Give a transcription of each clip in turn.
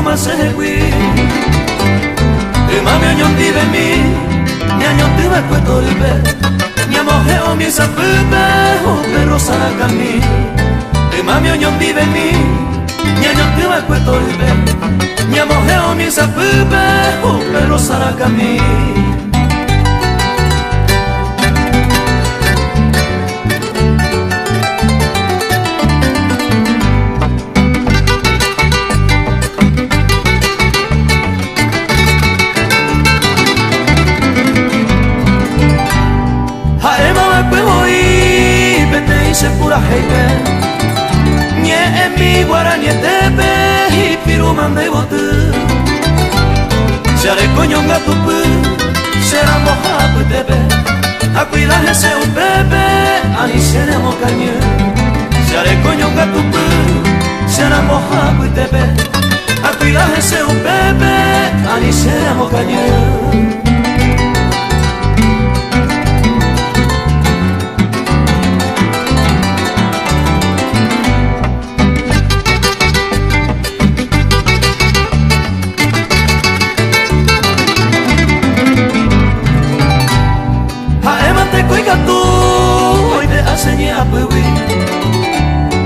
más se hui. Mami año vive mi, mi año te va cueto de ver. Mi amor mi sapube, o perro sana cami. Mami año vive mi, mi año te va cueto de ver. Mi amor mi sapube, o perro sana cami. Se pura heite Nye emi guarani tepe I piru mande botu Share coñonga tupu Shera moja pu tepe Acuila hese un bebe Ani shere mocañe Share coñonga tupu Shera moja pu tepe Acuila hese un bebe Ani shere mocañe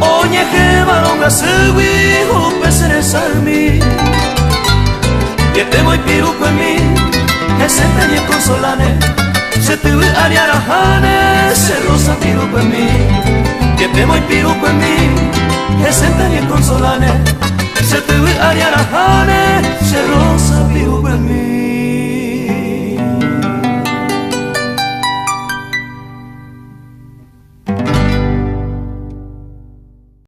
Oye que varonga sewi Upe sere salmi Que te voy piruco en mí Ese teñe consolane Se te voy ariarajane Se rosa piruco en mí Que te voy piruco en mí Ese teñe consolane